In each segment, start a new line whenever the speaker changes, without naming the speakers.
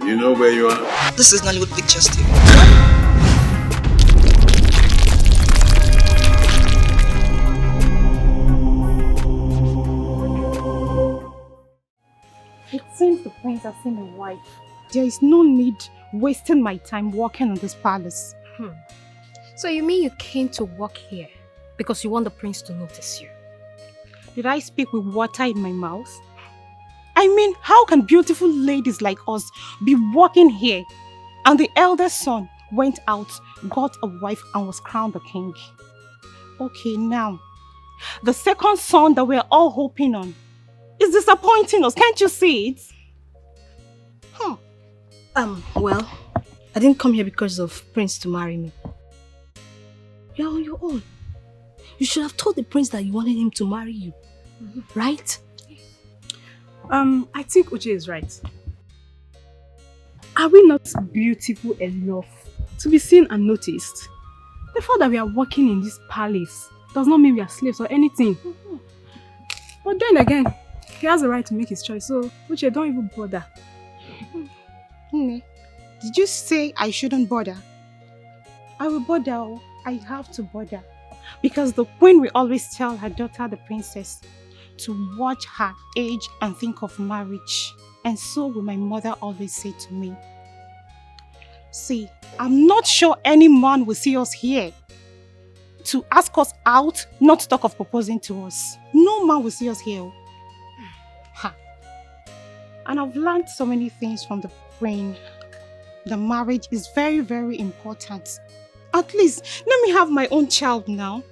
You know where you are?
This is Nollywoodpicturestv.
It seems the prince has seen my wife. There is no need wasting my time walking on this palace.
So you mean you came to walk here because you want the prince to notice you?
Did I speak with water in my mouth? I mean, how can beautiful ladies like us be walking here? And the eldest son went out, got a wife and was crowned a king. Okay, now, the second son that we're all hoping on is disappointing us. Can't you see it?
Well, I didn't come here because of Prince to marry me. You're on your own. You should have told the prince that you wanted him to marry you. Right?
I think Uche is right. Are we not beautiful enough to be seen and noticed? The fact that we are working in this palace does not mean we are slaves or anything. But then again, he has the right to make his choice, so Uche, don't even bother. Did you say I shouldn't bother? I will bother. I have to bother. Because the queen will always tell her daughter, the princess, to watch her age and think of marriage. And so will my mother always say to me. See, I'm not sure any man will see us here to ask us out, not to talk of proposing to us. No man will see us here. And I've learned so many things from the queen. The marriage is very, very important. At least, let me have my own child now.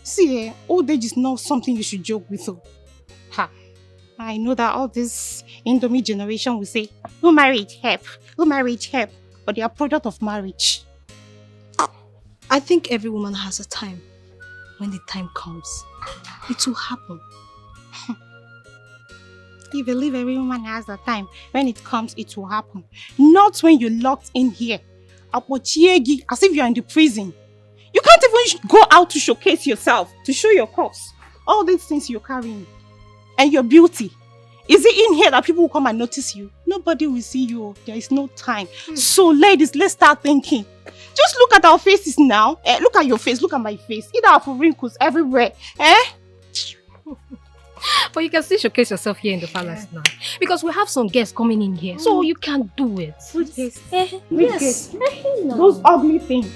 See, old age is not something you should joke with. I know that all this Indomie generation will say, who married help? Who married help? But they are product of marriage.
I think every woman has a time. When the time comes, it will happen.
You believe every woman has a time. When it comes, it will happen. Not when you're locked in here. As if you're in the prison. You can't even go out to showcase yourself, to show your cups. All these things you're carrying. And your beauty. Is it in here that people will come and notice you? Nobody will see you. There is no time. So ladies, let's start thinking. Just look at our faces now. Look at your face. Look at my face. Either have wrinkles everywhere.
But you can still showcase yourself here in the palace now. Because we have some guests coming in here. So you can do it.
Which guests?
Which guests?
Those ugly things.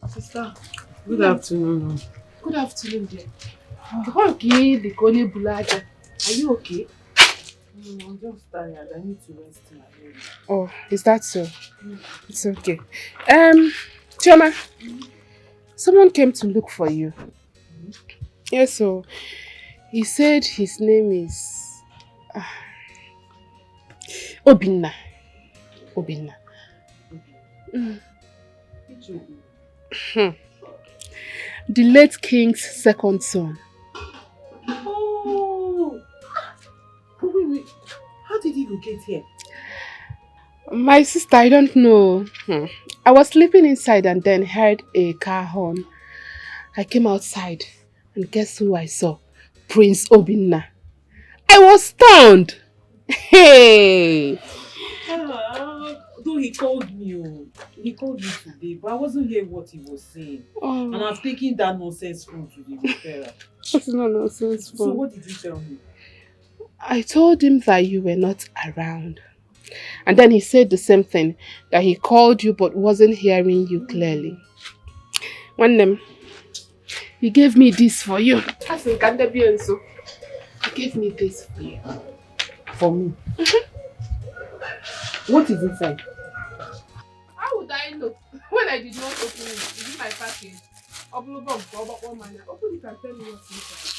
Sister, good afternoon.
Good afternoon, dear. Are you okay?
I'm just tired. I need to rest my head.
Oh, is that so? It's okay. Chioma, someone came to look for you. Yes, so he said his name is Obinna. Obinna. The late king's second son.
Oh! Wait. How did he get here?
My sister, I don't know. I was sleeping inside and then heard a car horn. I came outside and guess who I saw? Prince Obinna. I was stunned. Hey!
Though he called me. He called me today, but I wasn't hearing what he was saying. And I've taken that nonsense phone to the repairer.
It's not nonsense phone.
So what did you tell him?
I told him that you were not around. And then he said the same thing, that he called you but wasn't hearing you clearly. He gave me this for you. He gave me this for you.
For me? What is inside?
How would I know when I did not open it? Is it my package? Open it and tell me what's inside.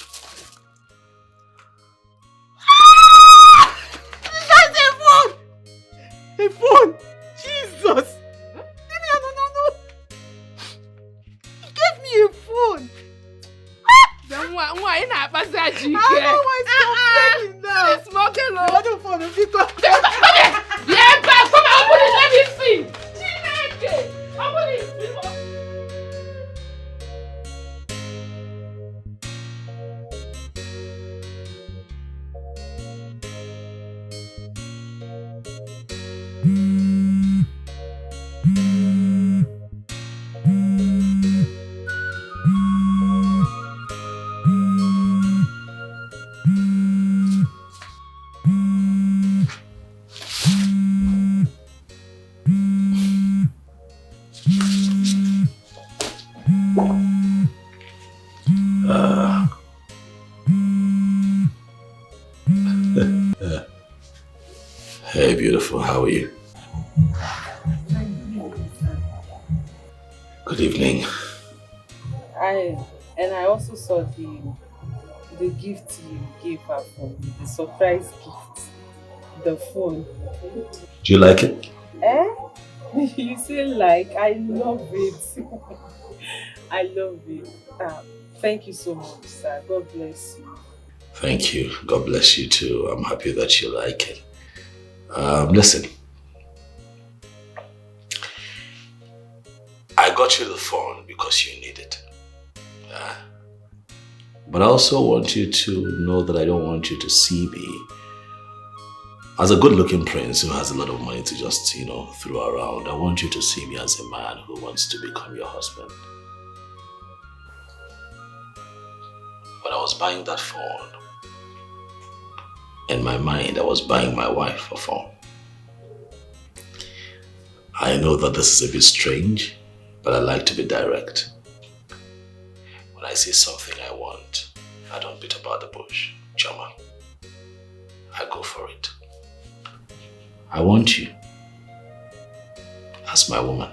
A phone! Jesus! No. He gave me a phone!
Then why not? I
don't know why it's complaining now.
It's smoking low.
I don't phone.
Yeah, come on, open it, let me see. Open it.
Hey, beautiful, how are you? Good evening.
I also saw the gift you gave her for me, the surprise gift, the phone.
Do you like it?
You say like, I love it. I love it. Thank you so much, sir. God bless you.
Thank you. God bless you too. I'm happy that you like it. Listen. I got you the phone because you need it. But I also want you to know that I don't want you to see me as a good-looking prince who has a lot of money to just, throw around. I want you to see me as a man who wants to become your husband. When I was buying that phone, in my mind, I was buying my wife a phone. I know that this is a bit strange, but I like to be direct. When I see something I want, I don't beat about the bush, Chama. I go for it. I want you as my woman.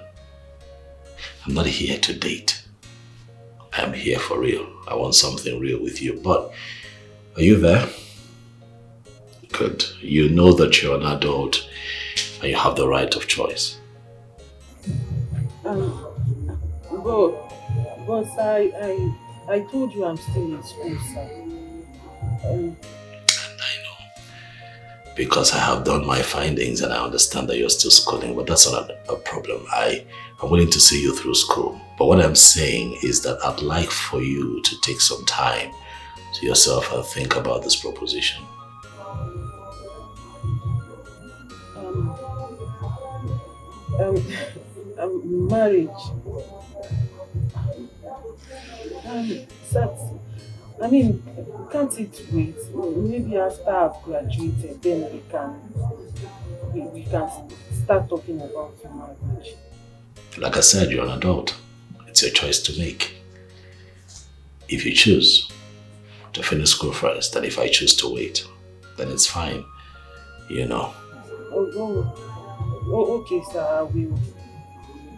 I'm not here to date. I'm here for real. I want something real with you. But are you there? Good. You know that you're an adult and you have the right of choice.
Boss, I told you I'm still in school, sir.
And I know. Because I have done my findings and I understand that you're still schooling, but that's not a problem. I'm willing to see you through school. But what I'm saying is that I'd like for you to take some time to yourself and think about this proposition.
Marriage. Can't it wait? Maybe after I've graduated, then we can start talking about marriage.
Like I said, you're an adult. It's your choice to make. If you choose to finish school first, and if I choose to wait, then it's fine,
Okay, sir,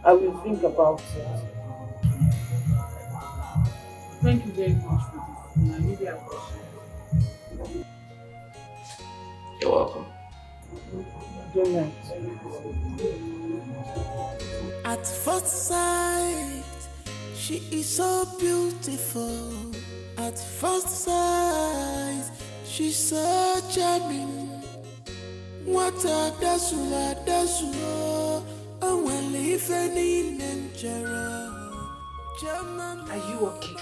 I will think about it. Thank you very much for this. I really appreciate it.
You're welcome.
Good night.
At first sight, she is so beautiful. At first sight, she's so charming. What a dasula, and when living in Nigeria.
Are you okay?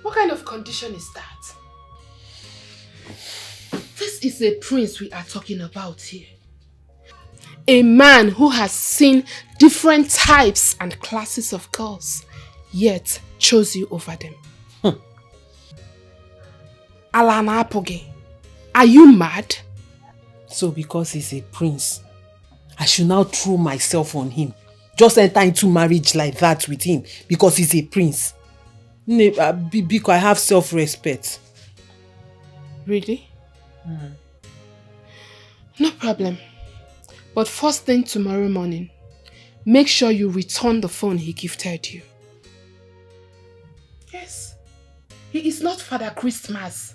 What kind of condition is that? This is a prince we are talking about here. A man who has seen different types and classes of girls, yet chose you over them. Alana Apoge, are you mad?
So because he's a prince, I should now throw myself on him. Just enter into marriage like that with him because he's a prince. Because I have self-respect.
Really? No problem. But first thing tomorrow morning, make sure you return the phone he gifted you. Yes. He is not Father Christmas.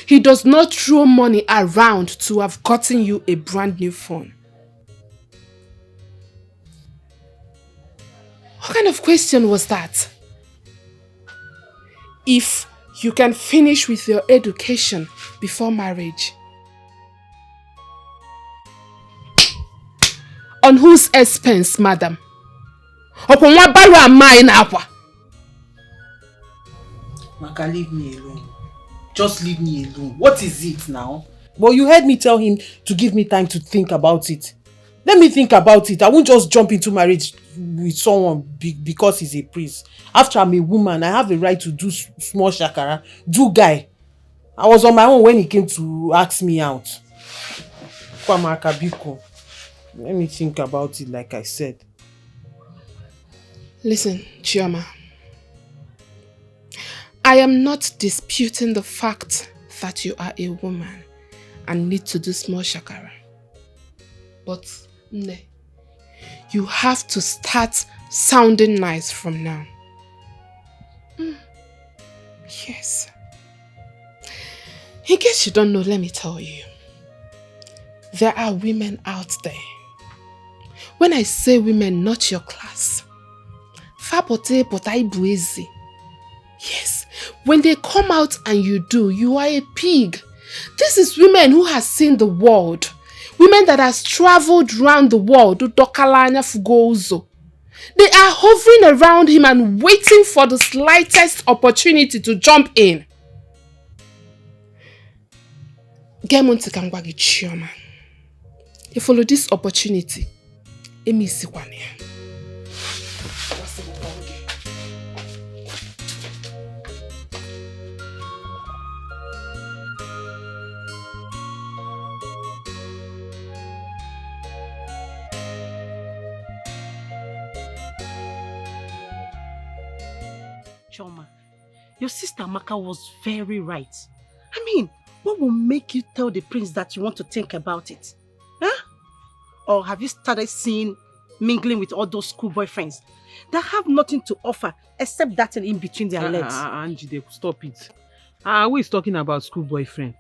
He does not throw money around to have gotten you a brand new phone. What kind of question was that? If you can finish with your education before marriage, on whose expense, madam? Upon what barrow am I in Aqua?
Maka, leave me alone. Just leave me alone. What is it now? But you heard me tell him to give me time to think about it. Let me think about it. I won't just jump into marriage with someone because he's a priest. After I'm a woman, I have the right to do small shakara. Do guy. I was on my own when he came to ask me out. Kwamaka Biko. Let me think about it like I said.
Listen, Chioma. I am not disputing the fact that you are a woman and need to do small shakara. But, Nne, you have to start sounding nice from now. Yes. In case you don't know, let me tell you. There are women out there. When I say women, not your class. Fapote potai buezi. Yes, when they come out and you are a pig. This is women who has seen the world. Women that has traveled around the world. They are hovering around him and waiting for the slightest opportunity to jump in. You follow this opportunity.
Choma, your sister Amaka was very right. I mean, what will make you tell the prince that you want to think about it? Huh? Or have you started mingling with all those school boyfriends that have nothing to offer except that in between their legs?
Angie, stop it. Who is talking about school boyfriend?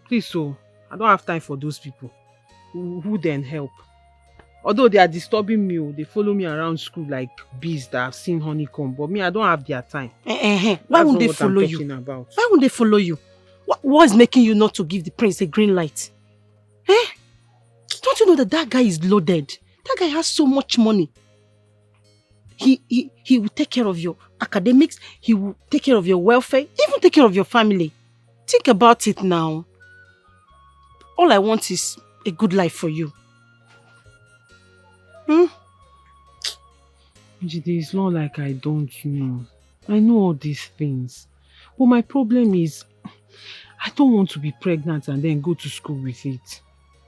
Please, I don't have time for those people. Who then help? Although they are disturbing me, they follow me around school like bees that have seen honeycomb. But me, I don't have their time.
Why won't they follow you? Why won't they follow you? What is making you not to give the prince a green light? Don't you know that guy is loaded? That guy has so much money. He will take care of your academics. He will take care of your welfare. Even take care of your family. Think about it now. All I want is a good life for you.
Jide, it's not like I don't know. I know all these things. But my problem is, I don't want to be pregnant and then go to school with it.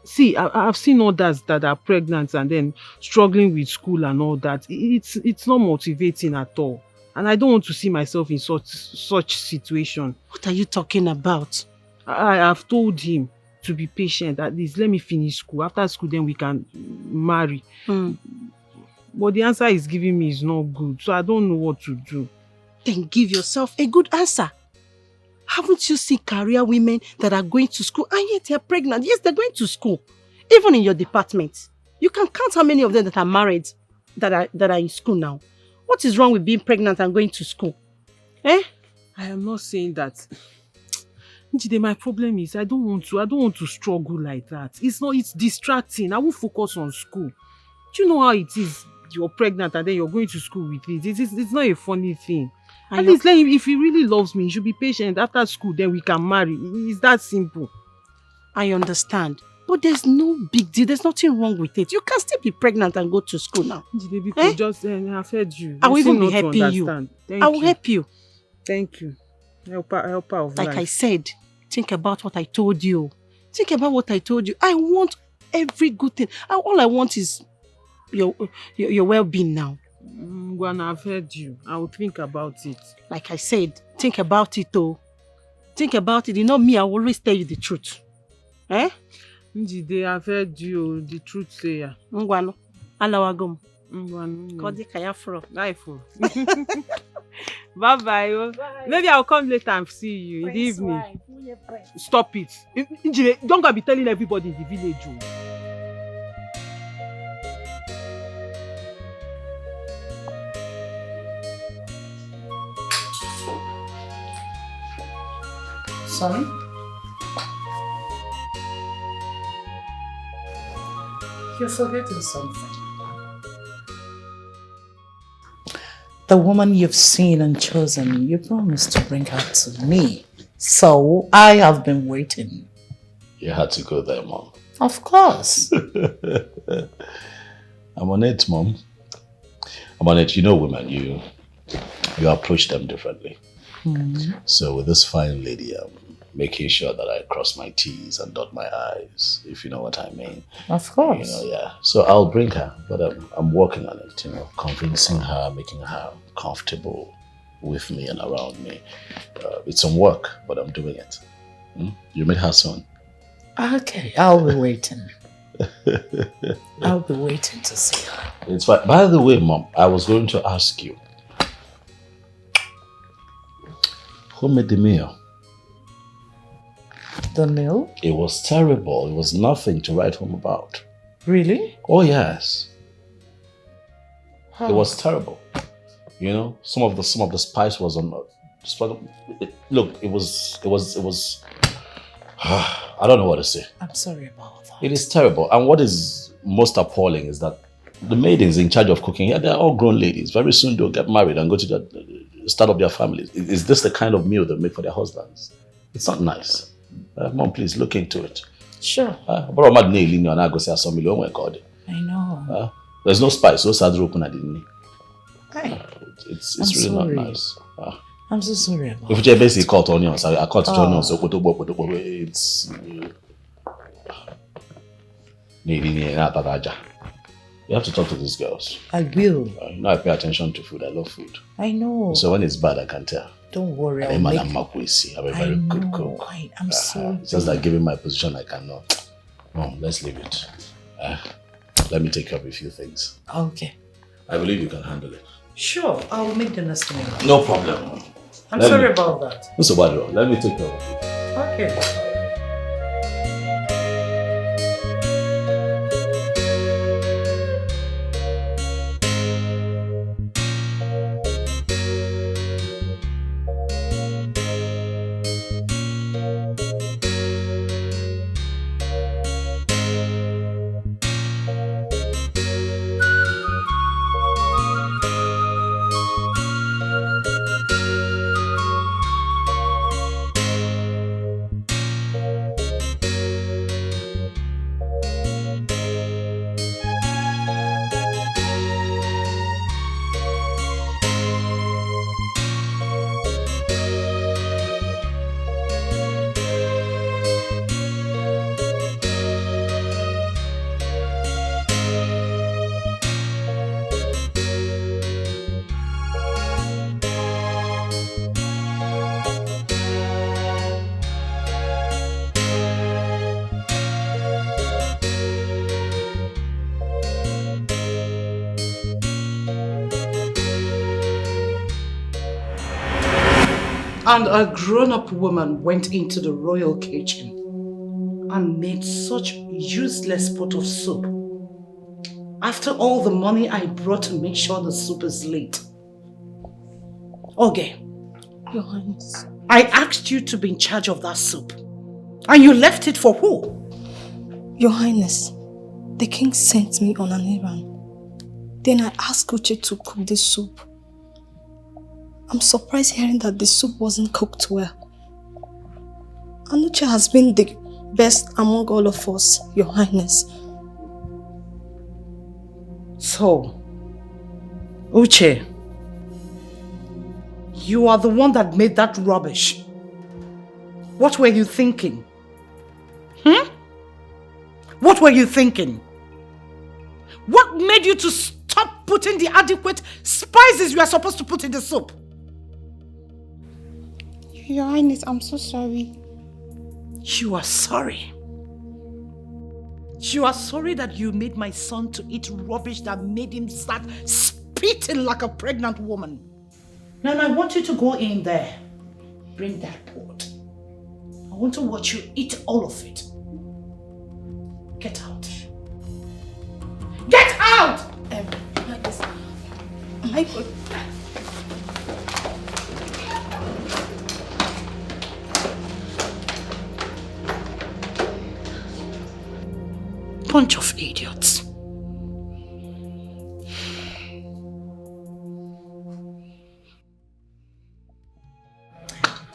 See, I've seen others that are pregnant and then struggling with school and all that. It's not motivating at all. And I don't want to see myself in such situation.
What are you talking about?
I have told him to be patient. At least let me finish school. After school, then we can marry. But the answer he's giving me is not good. So I don't know what to do.
Then give yourself a good answer. Haven't you seen career women that are going to school and yet they're pregnant? Yes, they're going to school. Even in your department. You can count how many of them that are married that are in school now. What is wrong with being pregnant and going to school? I
am not saying that. Njide, my problem is I don't want to struggle like that. It's distracting. I won't focus on school. Do you know how it is? You're pregnant and then you're going to school with it. It's not a funny thing. At least if he really loves me, he should be patient. After school, then we can marry. It's that simple.
I understand. But there's no big deal. There's nothing wrong with it. You can still be pregnant and go to school now.
I've heard you.
I will even be helping you. I will help you.
Thank you. Helper of life.
Like I said, think about what I told you. Think about what I told you. I want every good thing. All I want is your well-being now.
Ngwana, I've heard you. I will think about it.
Like I said, think about it though. Think about it. You know me, I will always tell you the truth. Eh?
Njide, I've heard you. The truth say ya.
Ngwano. Alawagum.
Ngwano.
Kodi kayafro.
Life. Bye-bye. Maybe I'll come later and see you in the evening. Stop it. Njide, don't go be telling everybody in the village.
Son? You're forgetting something. The woman you've seen and chosen, you promised to bring her to me. So I have been waiting.
You had to go there, Mom.
Of course.
I'm on it, Mom. I'm on it. You know women, you approach them differently. So with this fine lady, I'm making sure that I cross my T's and dot my I's, if you know what I mean.
Of course.
You know, yeah. So I'll bring her, but I'm working on it, you know, convincing her, making her comfortable with me and around me. It's some work, but I'm doing it. You meet her soon.
Okay, I'll be waiting. I'll be waiting to see her.
It's fine. By the way, Mom, I was going to ask you, who made the meal?
The meal?
It was terrible. It was nothing to write home about.
Really?
Oh yes.
How?
It was terrible. You know, some of the spice was on. Look, it was. I don't know what to say.
I'm sorry about that.
It is terrible. And what is most appalling is that the maidens in charge of cooking, they're all grown ladies. Very soon they'll get married and go to start up their families. Is this the kind of meal they make for their husbands? It's not nice. Mom, please look into it.
Sure.
I
know.
There's no spice. No sadro kuna didn't. It's really
sorry.
not nice.
I'm so sorry about
If you basically cut onions, I cut onions. So it's you have to talk to these girls.
I will.
You know I pay attention to food. I love food.
I know.
So when it's bad, I can tell.
Don't worry.
I'm a very good cook.
I'm sorry.
It's just like giving my position, I cannot. Mom, let's leave it. Let me take care of a few things.
Okay.
I believe you can handle it.
Sure, I'll make the next meal.
No problem.
I'm sorry about that.
No, so bad. Let me take care of it.
Okay. And a grown-up woman went into the royal kitchen and made such useless pot of soup. After all the money I brought to make sure the soup is lit. Okay.
Your Highness.
I asked you to be in charge of that soup. And you left it for who?
Your Highness, the king sent me on an errand. Then I asked Uche to cook the soup. I'm surprised hearing that the soup wasn't cooked well. And Uche has been the best among all of us, Your Highness.
So, Uche, you are the one that made that rubbish. What were you thinking?
What were you thinking? What made you to stop putting the adequate spices you are supposed to put in the soup?
Your Highness, I'm so sorry.
You are sorry. You are sorry that you made my son to eat rubbish that made him start spitting like a pregnant woman. Now I want you to go in there. Bring that pot. I want to watch you eat all of it. Get out. Get out!
My God.
Bunch of idiots.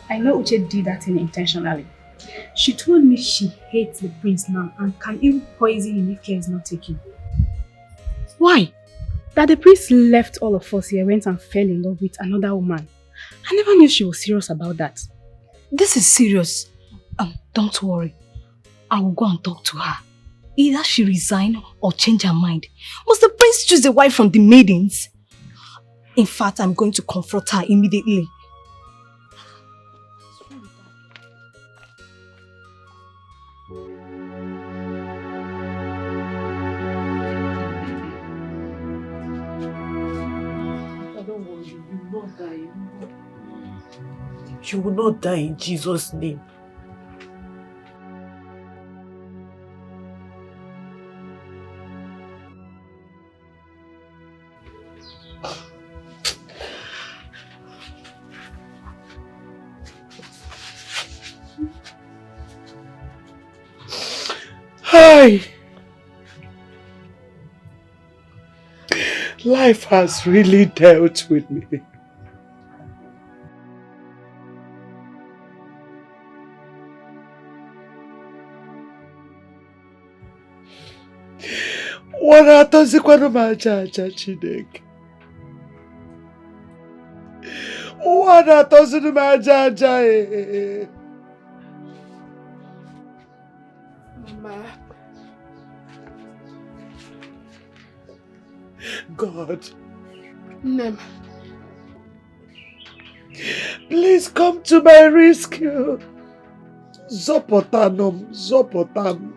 I know Uche did that thing intentionally. She told me she hates the prince now and can even poison him if care is not taken. Why? That the prince left all of us here, went and fell in love with another woman. I never knew she was serious about that.
This is serious. Don't worry. I will go and talk to her. Either she resign or change her mind. Must the prince choose a wife from the maidens? In fact, I'm going to confront her immediately.
Don't worry, you will not die. You will not die in Jesus' name.
Hi. Life has really dealt with me. Wanatozikwana majaja Chineke. Wanatozikwana majaja.
Mama.
God.
Nem.
Please come to my rescue. Zopotanum, Zopotan.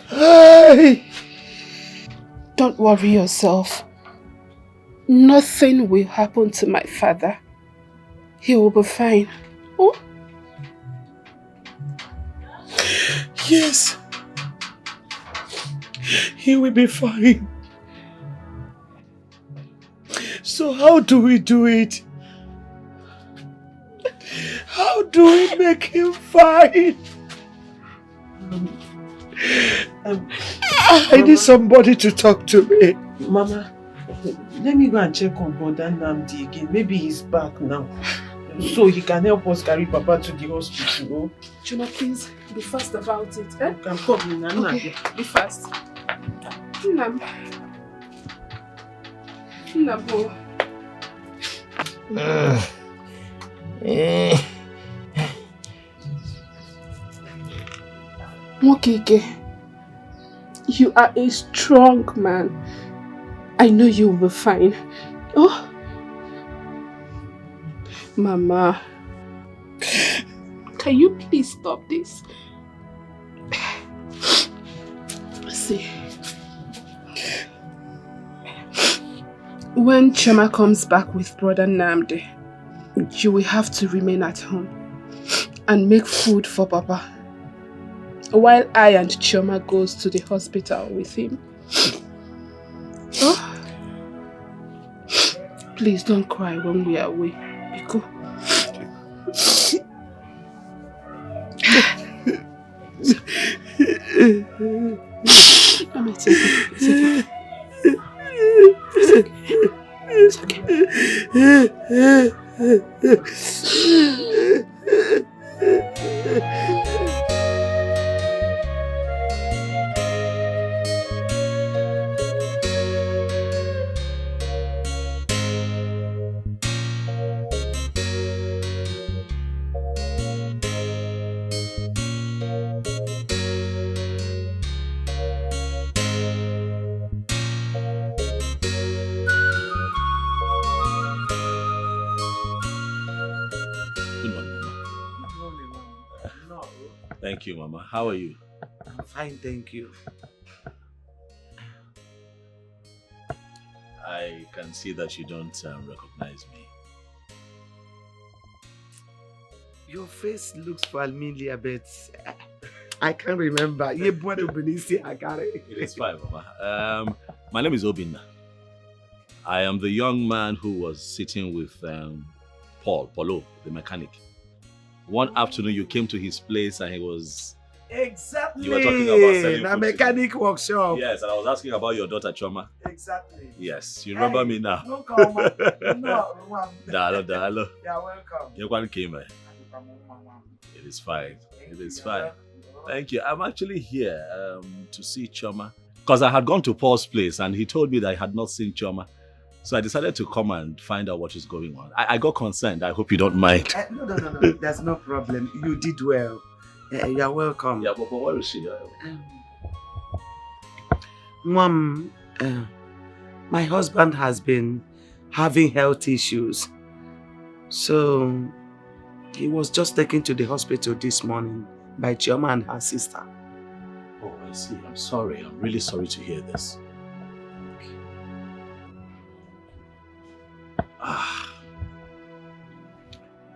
Hey.
Don't worry yourself. Nothing will happen to my father. He will be fine. Oh?
Yes. He will be fine. So how do we do it? How do we make him fine? I need somebody to talk to me.
Mama, let me go and check on Brother Nnamdi again. Maybe he's back now. So he can help us carry Papa to the hospital.
Chuma, please be fast about it. Eh?
You can come in and
okay, be fast. Nam. Nabo. Nwokoye, you are a strong man. I know you will be fine. Oh, Mama, can you please stop this? See, when Chema comes back with Brother Nnamdi, you will have to remain at home and make food for Papa, while I and Chioma goes to the hospital with him. Oh, please don't cry when we are away. Biko. Mama, it's okay. It's okay. It's okay.
Thank you, Mama. How are you?
I'm fine, thank you.
I can see that you don't recognize me.
Your face looks familiar, but I can't remember.
It is fine, Mama. My name is Obinna. I am the young man who was sitting with Paulo, the mechanic. One afternoon you came to his place and he was...
Exactly.
You were talking about selling
a mechanic workshop.
Yes, and I was asking about your daughter Choma.
Exactly.
Yes, you remember me now.
Welcome.
Dalo.
You're welcome.
You came. It is fine. It is fine. Thank you. I'm actually here to see Choma because I had gone to Paul's place and he told me that I had not seen Choma. So I decided to come and find out what is going on. I got concerned. I hope you don't mind.
No. There's no problem. You did well. You're welcome.
Yeah, but where is she?
Mom, my husband has been having health issues. So he was just taken to the hospital this morning by Chioma and her sister.
Oh, I see. I'm sorry. I'm really sorry to hear this.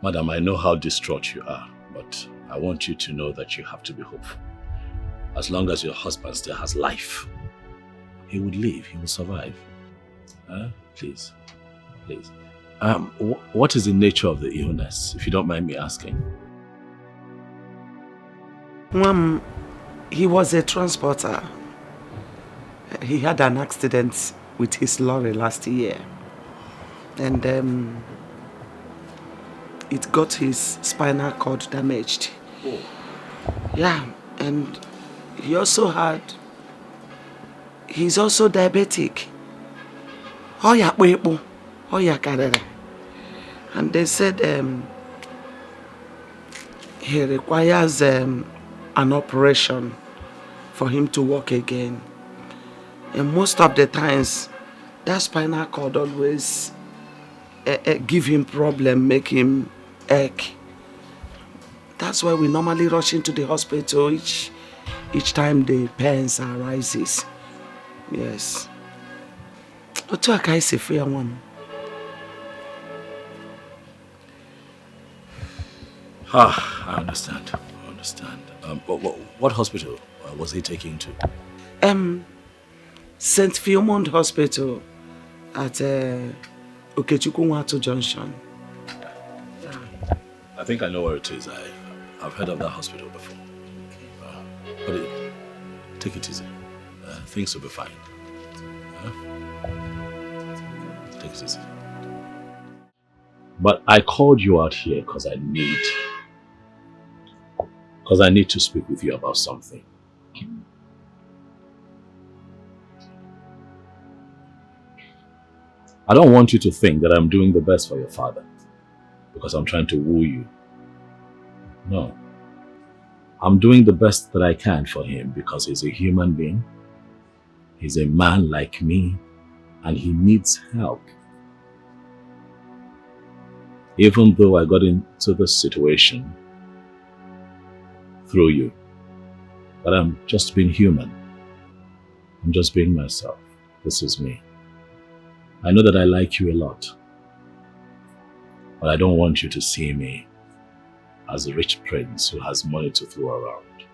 Madam, I know how distraught you are, but I want you to know that you have to be hopeful. As long as your husband still has life, he would live, he will survive. Please. What is the nature of the illness, if you don't mind me asking?
Mom, he was a transporter. He had an accident with his lorry last year. And it got his spinal cord damaged.
Oh.
Yeah, and he's also diabetic. And they said he requires an operation for him to walk again. And most of the times, that spinal cord always give him problem, make him ache. That's why we normally rush into the hospital each time the pains arises. Yes. Otu aka isi fe ya nwa m.
I understand. What hospital was he taken to?
St. Philmond Hospital at Okechukwu Nwatu Junction.
I think I know where it is. I've heard of that hospital before. But take it easy. Things will be fine. Take it easy. But I called you out here because I need to speak with you about something. I don't want you to think that I'm doing the best for your father because I'm trying to woo you. No. I'm doing the best that I can for him because he's a human being. He's a man like me and he needs help. Even though I got into this situation through you, but I'm just being human. I'm just being myself. This is me. I know that I like you a lot, but I don't want you to see me as a rich prince who has money to throw around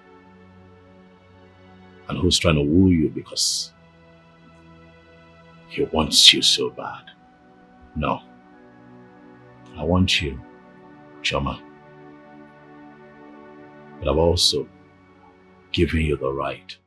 and who's trying to woo you because he wants you so bad. No. I want you, Choma. But I've also given you the right